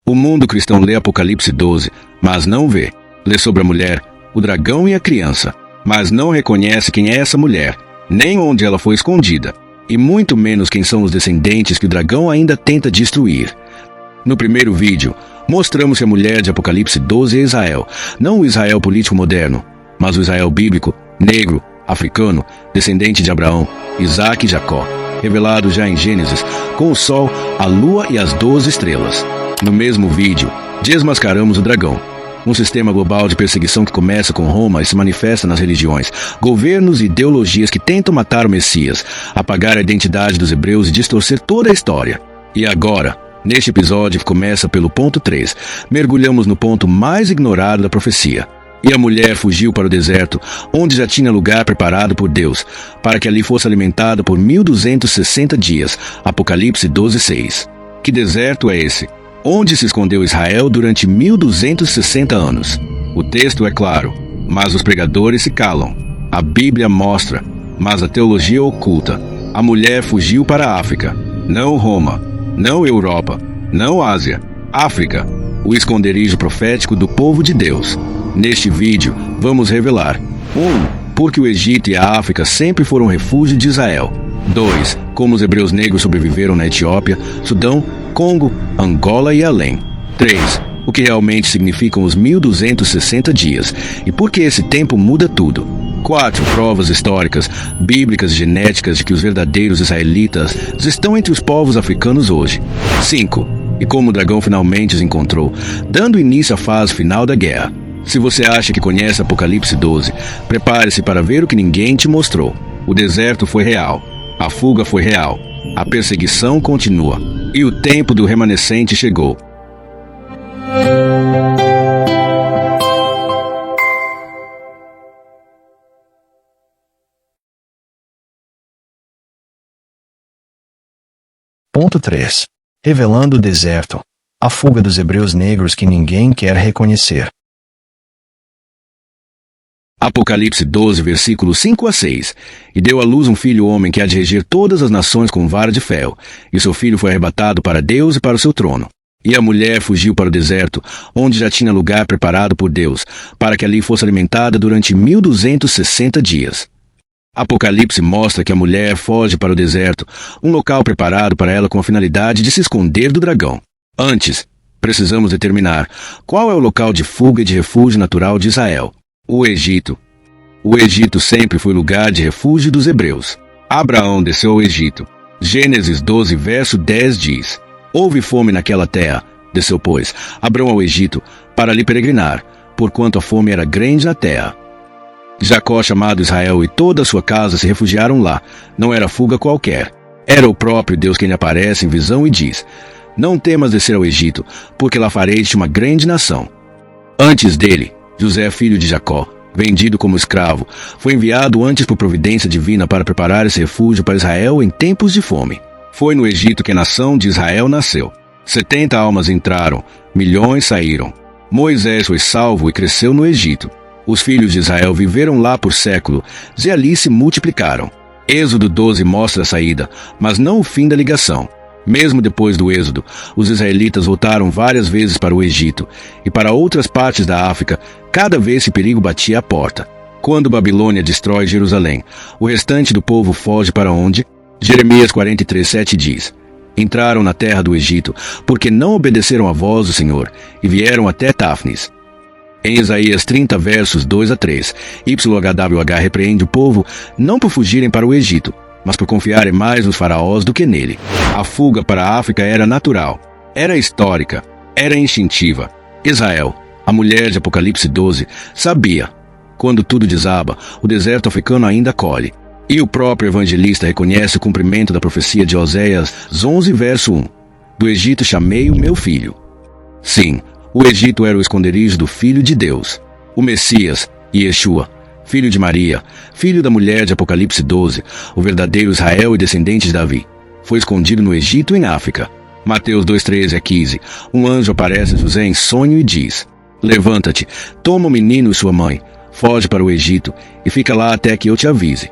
O mundo cristão lê Apocalipse 12, mas não vê. Lê sobre a mulher, o dragão e a criança, mas não reconhece quem é essa mulher, nem onde ela foi escondida, e muito menos quem são os descendentes que o dragão ainda tenta destruir. No primeiro vídeo, mostramos que a mulher de Apocalipse 12 é Israel, não o Israel político moderno, mas o Israel bíblico, negro, africano, descendente de Abraão, Isaac e Jacó, revelado já em Gênesis, com o sol, a lua e as 12 estrelas. No mesmo vídeo, desmascaramos o dragão, um sistema global de perseguição que começa com Roma e se manifesta nas religiões, governos e ideologias que tentam matar o Messias, apagar a identidade dos hebreus e distorcer toda a história. E agora, neste episódio que começa pelo ponto 3, mergulhamos no ponto mais ignorado da profecia. E a mulher fugiu para o deserto, onde já tinha lugar preparado por Deus, para que ali fosse alimentada por 1260 dias. Apocalipse 12:6. Que deserto é esse? Onde se escondeu Israel durante 1260 anos? O texto é claro, mas os pregadores se calam. A Bíblia mostra, mas a teologia oculta. A mulher fugiu para a África, não Roma, não Europa, não Ásia, África, o esconderijo profético do povo de Deus. Neste vídeo, vamos revelar 1. Porque o Egito e a África sempre foram refúgio de Israel. 2. Como os hebreus negros sobreviveram na Etiópia, Sudão, Congo, Angola e além. 3. O que realmente significam os 1260 dias e por que esse tempo muda tudo. 4. Provas históricas, bíblicas e genéticas de que os verdadeiros israelitas estão entre os povos africanos hoje. 5. E como o dragão finalmente os encontrou, dando início à fase final da guerra. Se você acha que conhece Apocalipse 12, prepare-se para ver o que ninguém te mostrou. O deserto foi real, a fuga foi real, a perseguição continua, e o tempo do remanescente chegou. Ponto 3. Revelando o deserto. A fuga dos hebreus negros que ninguém quer reconhecer. Apocalipse 12, versículos 5 a 6. E deu à luz um filho homem que há de reger todas as nações com vara de ferro. E seu filho foi arrebatado para Deus e para o seu trono. E a mulher fugiu para o deserto, onde já tinha lugar preparado por Deus, para que ali fosse alimentada durante 1260 dias. Apocalipse mostra que a mulher foge para o deserto, um local preparado para ela com a finalidade de se esconder do dragão. Antes, precisamos determinar qual é o local de fuga e de refúgio natural de Israel. O Egito. O Egito sempre foi lugar de refúgio dos hebreus. Abraão desceu ao Egito. Gênesis 12, verso 10 diz: Houve fome naquela terra. Desceu, pois, Abraão ao Egito, para ali peregrinar, porquanto a fome era grande na terra. Jacó, chamado Israel, e toda a sua casa se refugiaram lá. Não era fuga qualquer. Era o próprio Deus quem lhe aparece em visão e diz: Não temas descer ao Egito, porque lá farei-te uma grande nação. Antes dele, José, filho de Jacó, vendido como escravo, foi enviado antes por providência divina para preparar esse refúgio para Israel em tempos de fome. Foi no Egito que a nação de Israel nasceu. 70 almas entraram, milhões saíram. Moisés foi salvo e cresceu no Egito. Os filhos de Israel viveram lá por século, e ali se multiplicaram. Êxodo 12 mostra a saída, mas não o fim da ligação. Mesmo depois do êxodo, os israelitas voltaram várias vezes para o Egito e para outras partes da África, cada vez que perigo batia à porta. Quando Babilônia destrói Jerusalém, o restante do povo foge para onde? Jeremias 43:7 diz: Entraram na terra do Egito, porque não obedeceram à voz do Senhor, e vieram até Táfnis. Em Isaías 30, versos 2 a 3, YHWH repreende o povo não por fugirem para o Egito, mas por confiarem mais nos faraós do que nele. A fuga para a África era natural, era histórica, era instintiva. Israel, a mulher de Apocalipse 12, sabia. Quando tudo desaba, o deserto africano ainda colhe. E o próprio evangelista reconhece o cumprimento da profecia de Oséias 11, verso 1. Do Egito chamei o meu filho. Sim, o Egito era o esconderijo do Filho de Deus. O Messias, Yeshua, filho de Maria, filho da mulher de Apocalipse 12, o verdadeiro Israel e descendente de Davi, foi escondido no Egito e em África. Mateus 2:13 a 15. Um anjo aparece a José em sonho e diz: Levanta-te, toma o menino e sua mãe, foge para o Egito e fica lá até que eu te avise.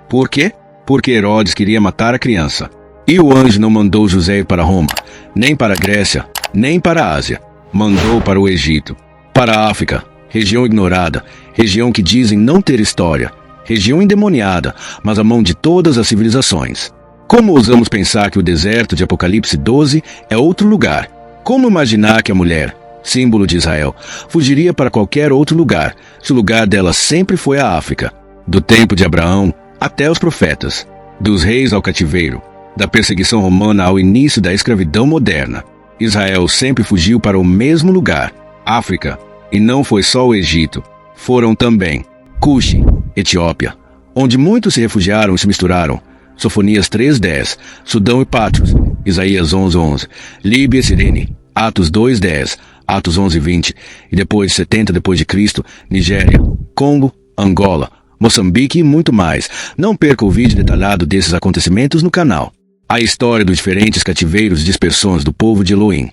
Por quê? Porque Herodes queria matar a criança. E o anjo não mandou José ir para Roma, nem para a Grécia, nem para a Ásia. Mandou para o Egito, para a África, região ignorada, região que dizem não ter história, região endemoniada, mas a mão de todas as civilizações. Como ousamos pensar que o deserto de Apocalipse 12 é outro lugar? Como imaginar que a mulher, símbolo de Israel, fugiria para qualquer outro lugar, se o lugar dela sempre foi a África? Do tempo de Abraão até os profetas, dos reis ao cativeiro, da perseguição romana ao início da escravidão moderna, Israel sempre fugiu para o mesmo lugar, África, e não foi só o Egito. Foram também Cuxi, Etiópia, onde muitos se refugiaram e se misturaram, Sofonias 3:10, Sudão e Patros, Isaías 11:11, Líbia e Cirene, Atos 2:10, Atos 11:20, e depois de 70 depois de Cristo, Nigéria, Congo, Angola, Moçambique e muito mais. Não perca o vídeo detalhado desses acontecimentos no canal. A história dos diferentes cativeiros e dispersões do povo de Elohim.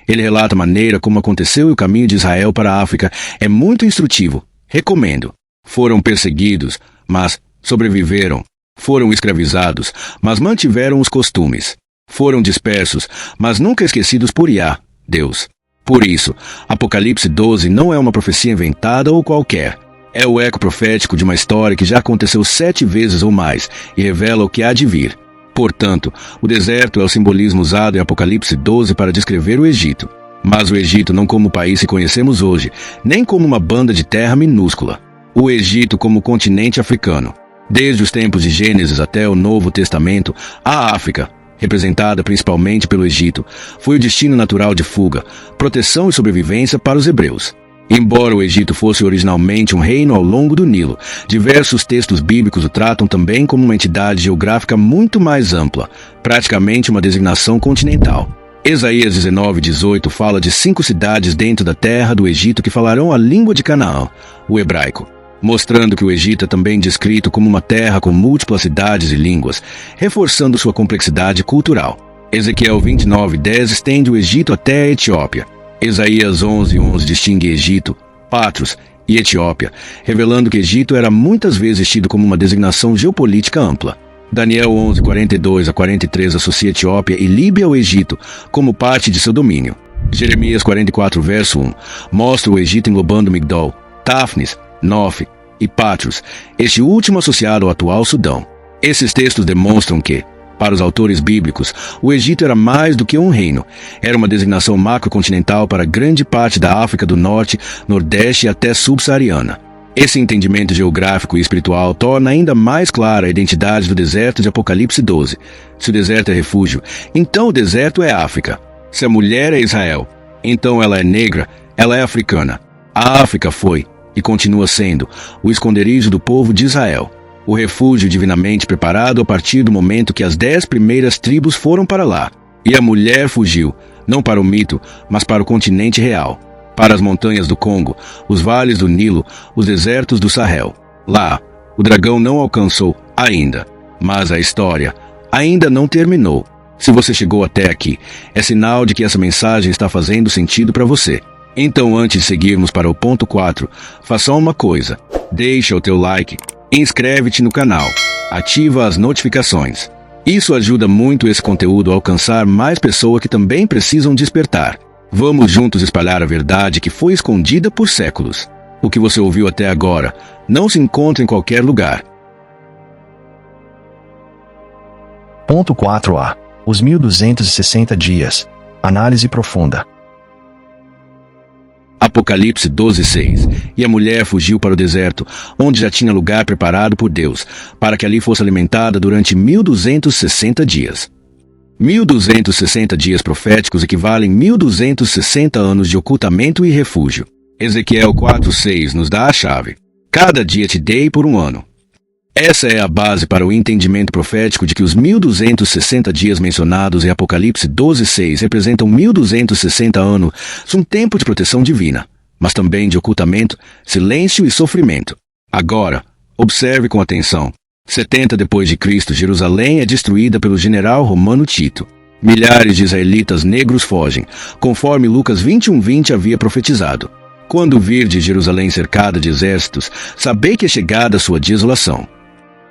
Ele relata a maneira como aconteceu e o caminho de Israel para a África é muito instrutivo. Recomendo. Foram perseguidos, mas sobreviveram. Foram escravizados, mas mantiveram os costumes. Foram dispersos, mas nunca esquecidos por Yah, Deus. Por isso, Apocalipse 12 não é uma profecia inventada ou qualquer. É o eco profético de uma história que já aconteceu 7 vezes ou mais e revela o que há de vir. Portanto, o deserto é o simbolismo usado em Apocalipse 12 para descrever o Egito. Mas o Egito não como o país que conhecemos hoje, nem como uma banda de terra minúscula. O Egito como o continente africano. Desde os tempos de Gênesis até o Novo Testamento, a África, representada principalmente pelo Egito, foi o destino natural de fuga, proteção e sobrevivência para os hebreus. Embora o Egito fosse originalmente um reino ao longo do Nilo, diversos textos bíblicos o tratam também como uma entidade geográfica muito mais ampla, praticamente uma designação continental. Isaías 19:18 fala de 5 cidades dentro da terra do Egito que falarão a língua de Canaã, o hebraico, mostrando que o Egito é também descrito como uma terra com múltiplas cidades e línguas, reforçando sua complexidade cultural. Ezequiel 29:10 estende o Egito até a Etiópia. Isaías 11:11 distingue Egito, Patros e Etiópia, revelando que Egito era muitas vezes tido como uma designação geopolítica ampla. Daniel 11:42-43 associa Etiópia e Líbia ao Egito como parte de seu domínio. Jeremias 44:1 mostra o Egito englobando Migdol, Táfnis, Nof e Patros, este último associado ao atual Sudão. Esses textos demonstram que, para os autores bíblicos, o Egito era mais do que um reino. Era uma designação macrocontinental para grande parte da África do Norte, Nordeste e até subsaariana. Esse entendimento geográfico e espiritual torna ainda mais clara a identidade do deserto de Apocalipse 12. Se o deserto é refúgio, então o deserto é África. Se a mulher é Israel, então ela é negra, ela é africana. A África foi, e continua sendo, o esconderijo do povo de Israel. O refúgio divinamente preparado a partir do momento que as 10 primeiras tribos foram para lá. E a mulher fugiu, não para o mito, mas para o continente real. Para as montanhas do Congo, os vales do Nilo, os desertos do Sahel. Lá, o dragão não alcançou ainda. Mas a história ainda não terminou. Se você chegou até aqui, é sinal de que essa mensagem está fazendo sentido para você. Então, antes de seguirmos para o ponto 4, faça uma coisa. Deixa o teu like. Inscreve-te no canal, ativa as notificações. Isso ajuda muito esse conteúdo a alcançar mais pessoas que também precisam despertar. Vamos juntos espalhar a verdade que foi escondida por séculos. O que você ouviu até agora não se encontra em qualquer lugar. Ponto 4a. Os 1260 dias. Análise profunda. Apocalipse 12:6. E a mulher fugiu para o deserto, onde já tinha lugar preparado por Deus, para que ali fosse alimentada durante 1260 dias. 1260 dias proféticos equivalem 1260 anos de ocultamento e refúgio. Ezequiel 4:6 nos dá a chave. Cada dia te dei por um ano. Essa é a base para o entendimento profético de que os 1260 dias mencionados em Apocalipse 12:6 representam 1260 anos, um tempo de proteção divina, mas também de ocultamento, silêncio e sofrimento. Agora, observe com atenção. 70 depois de Cristo, Jerusalém é destruída pelo general romano Tito. Milhares de israelitas negros fogem, conforme Lucas 21:20 havia profetizado. Quando vir de Jerusalém cercada de exércitos, sabei que é chegada a sua desolação.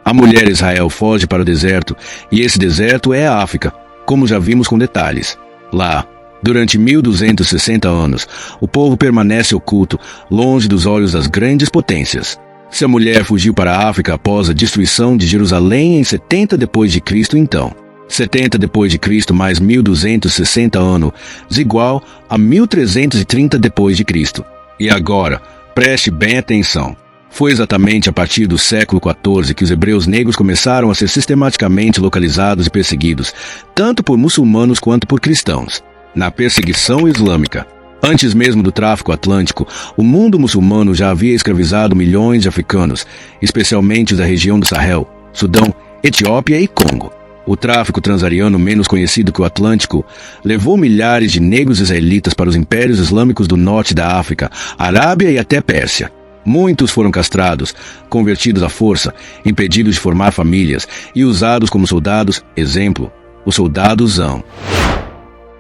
A mulher Israel foge para o deserto, e esse deserto é a África, como já vimos com detalhes. Lá, Durante 1260 anos, o povo permanece oculto, longe dos olhos das grandes potências. Se a mulher fugiu para a África após a destruição de Jerusalém em 70 d.C., então 70 d.C. mais 1260 anos igual a 1330 d.C. E agora, preste bem atenção. Foi exatamente a partir do século XIV que os hebreus negros começaram a ser sistematicamente localizados e perseguidos, tanto por muçulmanos quanto por cristãos. Na perseguição islâmica, antes mesmo do tráfico atlântico, o mundo muçulmano já havia escravizado milhões de africanos, especialmente os da região do Sahel, Sudão, Etiópia e Congo. O tráfico transariano, menos conhecido que o Atlântico, levou milhares de negros israelitas para os impérios islâmicos do norte da África, Arábia e até Pérsia. Muitos foram castrados, convertidos à força, impedidos de formar famílias e usados como soldados, exemplo, o soldado Zão.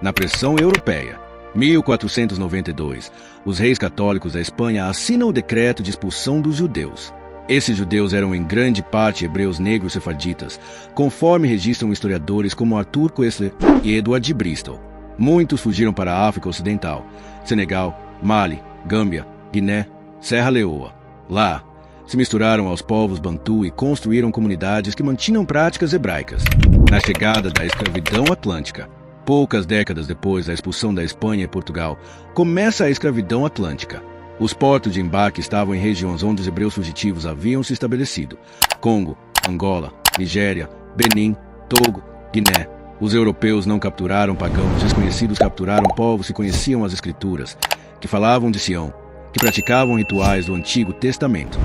Na pressão europeia, 1492, os reis católicos da Espanha assinam o decreto de expulsão dos judeus. Esses judeus eram em grande parte hebreus negros sefarditas, conforme registram historiadores como Arthur Koestler e Edward de Bristol. Muitos fugiram para a África Ocidental, Senegal, Mali, Gâmbia, Guiné, Serra Leoa. Lá, se misturaram aos povos bantu e construíram comunidades que mantinham práticas hebraicas. Na chegada da escravidão atlântica, poucas décadas depois da expulsão da Espanha e Portugal, começa a escravidão atlântica. Os portos de embarque estavam em regiões onde os hebreus fugitivos haviam se estabelecido: Congo, Angola, Nigéria, Benin, Togo, Guiné. Os europeus não capturaram pagãos, desconhecidos capturaram povos que conheciam as escrituras, que falavam de Sião, que praticavam rituais do Antigo Testamento.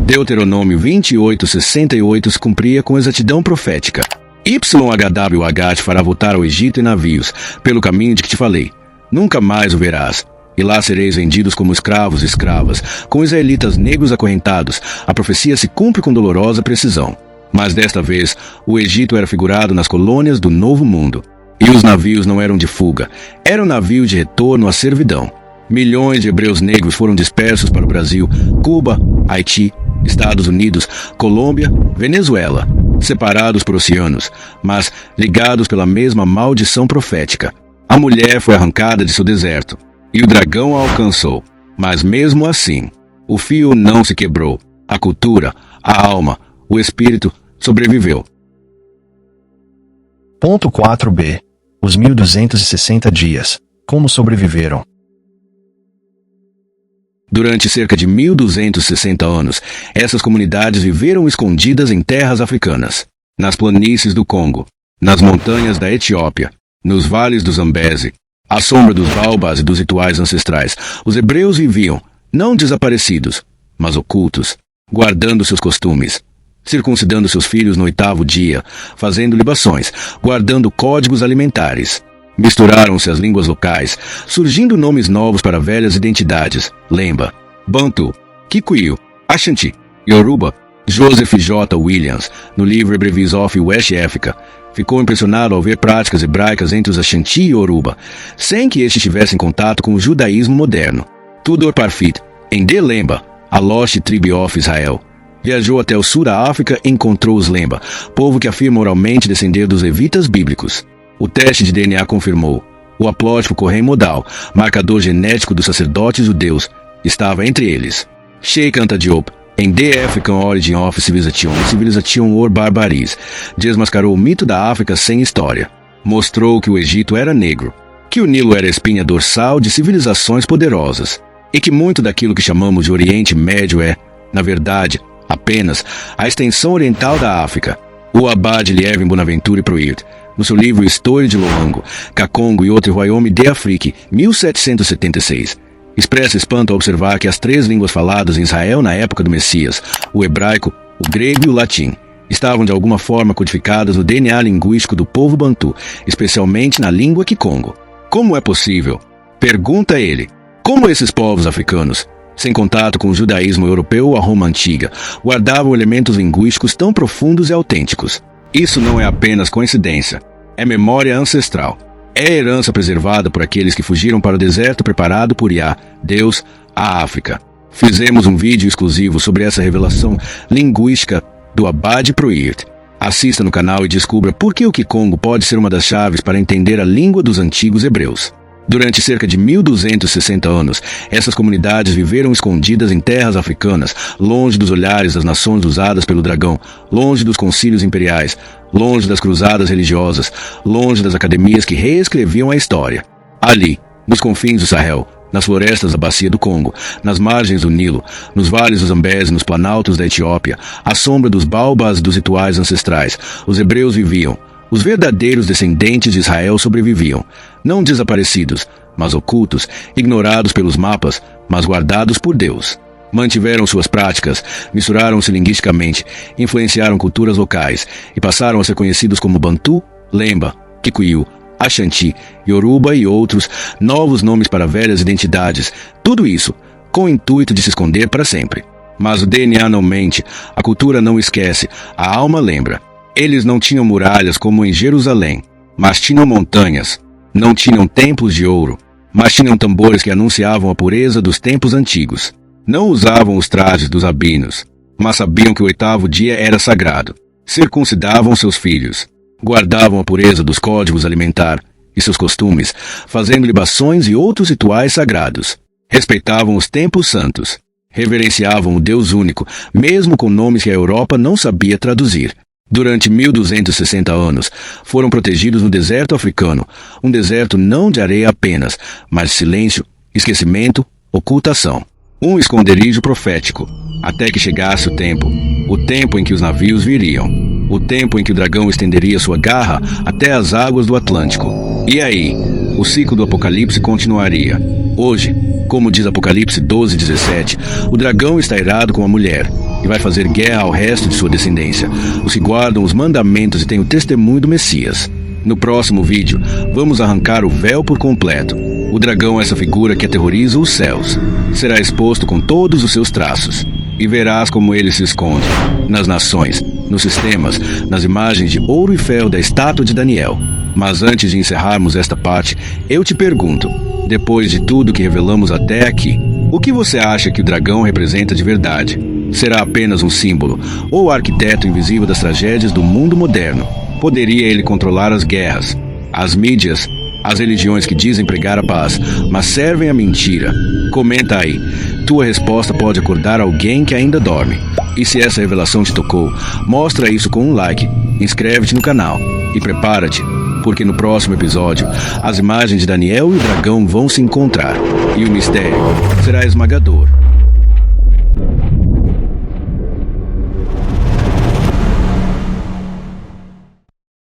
Deuteronômio 28:68 se cumpria com exatidão profética. YHWH te fará voltar ao Egito em navios, pelo caminho de que te falei. Nunca mais o verás. E lá sereis vendidos como escravos e escravas, com israelitas negros acorrentados. A profecia se cumpre com dolorosa precisão. Mas desta vez, o Egito era figurado nas colônias do Novo Mundo. E os navios não eram de fuga, eram navios de retorno à servidão. Milhões de hebreus negros foram dispersos para o Brasil, Cuba, Haiti, Estados Unidos, Colômbia, Venezuela, separados por oceanos, mas ligados pela mesma maldição profética. A mulher foi arrancada de seu deserto, e o dragão a alcançou. Mas mesmo assim, o fio não se quebrou. A cultura, a alma, o espírito sobreviveu. Ponto 4b. Os 1260 dias. Como sobreviveram? Durante cerca de 1260 anos, essas comunidades viveram escondidas em terras africanas, nas planícies do Congo, nas montanhas da Etiópia, nos vales do Zambeze, à sombra dos baobás e dos rituais ancestrais. Os hebreus viviam, não desaparecidos, mas ocultos, guardando seus costumes, circuncidando seus filhos no 8º dia, fazendo libações, guardando códigos alimentares. Misturaram-se as línguas locais, surgindo nomes novos para velhas identidades: Lemba, Bantu, Kikuyu, Ashanti, Yoruba. Joseph J. Williams, no livro A Brevis of West Africa, ficou impressionado ao ver práticas hebraicas entre os Ashanti e Yoruba, sem que estes tivessem contato com o judaísmo moderno. Tudor Parfit, em The Lemba, a Lost Tribe of Israel, viajou até o sul da África e encontrou os Lemba, povo que afirma oralmente descender dos levitas bíblicos. O teste de DNA confirmou. O haplótipo correio modal, marcador genético dos sacerdotes judeus, estava entre eles. Sheikh Anta Diop, em The African Origin of Civilization or Barbaries, desmascarou o mito da África sem história. Mostrou que o Egito era negro, que o Nilo era a espinha dorsal de civilizações poderosas, e que muito daquilo que chamamos de Oriente Médio é, na verdade, apenas a extensão oriental da África. O Abade Lievin Bonaventure Pruitt, no seu livro História de Loango, Kakongo e outro Royaume de Afrique, 1776, expressa espanto ao observar que as 3 línguas faladas em Israel na época do Messias, o hebraico, o grego e o latim, estavam de alguma forma codificadas no DNA linguístico do povo bantu, especialmente na língua Kikongo. Como é possível? Pergunta ele. Como esses povos africanos, sem contato com o judaísmo europeu ou a Roma antiga, guardavam elementos linguísticos tão profundos e autênticos? Isso não é apenas coincidência, é memória ancestral. É herança preservada por aqueles que fugiram para o deserto preparado por Yah, Deus, a África. Fizemos um vídeo exclusivo sobre essa revelação linguística do Abade Pruitt. Assista no canal e descubra por que o Kikongo pode ser uma das chaves para entender a língua dos antigos hebreus. Durante cerca de 1260 anos, essas comunidades viveram escondidas em terras africanas, longe dos olhares das nações usadas pelo dragão, longe dos concílios imperiais, longe das cruzadas religiosas, longe das academias que reescreviam a história. Ali, nos confins do Sahel, nas florestas da bacia do Congo, nas margens do Nilo, nos vales do Zambeze, nos planaltos da Etiópia, à sombra dos baobás dos rituais ancestrais, os hebreus viviam. Os verdadeiros descendentes de Israel sobreviviam, não desaparecidos, mas ocultos, ignorados pelos mapas, mas guardados por Deus. Mantiveram suas práticas, misturaram-se linguisticamente, influenciaram culturas locais e passaram a ser conhecidos como Bantu, Lemba, Kikuyu, Ashanti, Yoruba e outros novos nomes para velhas identidades, tudo isso com o intuito de se esconder para sempre. Mas o DNA não mente, a cultura não esquece, a alma lembra. Eles não tinham muralhas como em Jerusalém, mas tinham montanhas. Não tinham templos de ouro, mas tinham tambores que anunciavam a pureza dos tempos antigos. Não usavam os trajes dos rabinos, mas sabiam que o 8º dia era sagrado. Circuncidavam seus filhos, guardavam a pureza dos códigos alimentar e seus costumes, fazendo libações e outros rituais sagrados. Respeitavam os templos santos, reverenciavam o Deus único, mesmo com nomes que a Europa não sabia traduzir. Durante 1260 anos, foram protegidos no deserto africano, um deserto não de areia apenas, mas de silêncio, esquecimento, ocultação. Um esconderijo profético, até que chegasse o tempo em que os navios viriam, o tempo em que o dragão estenderia sua garra até as águas do Atlântico. E aí, o ciclo do Apocalipse continuaria. Hoje, como diz Apocalipse 12:17, o dragão está irado com a mulher e vai fazer guerra ao resto de sua descendência, os que guardam os mandamentos e têm o testemunho do Messias. No próximo vídeo, vamos arrancar o véu por completo. O dragão é essa figura que aterroriza os céus. Será exposto com todos os seus traços, e verás como ele se esconde, nas nações, nos sistemas, nas imagens de ouro e ferro da estátua de Daniel. Mas antes de encerrarmos esta parte, eu te pergunto, depois de tudo que revelamos até aqui, o que você acha que o dragão representa de verdade? Será apenas um símbolo, ou o arquiteto invisível das tragédias do mundo moderno? Poderia ele controlar as guerras, as mídias, as religiões que dizem pregar a paz, mas servem a mentira? Comenta aí. Tua resposta pode acordar alguém que ainda dorme. E se essa revelação te tocou, mostra isso com um like, inscreve-te no canal e prepara-te, porque no próximo episódio, as imagens de Daniel e o dragão vão se encontrar, e o mistério será esmagador.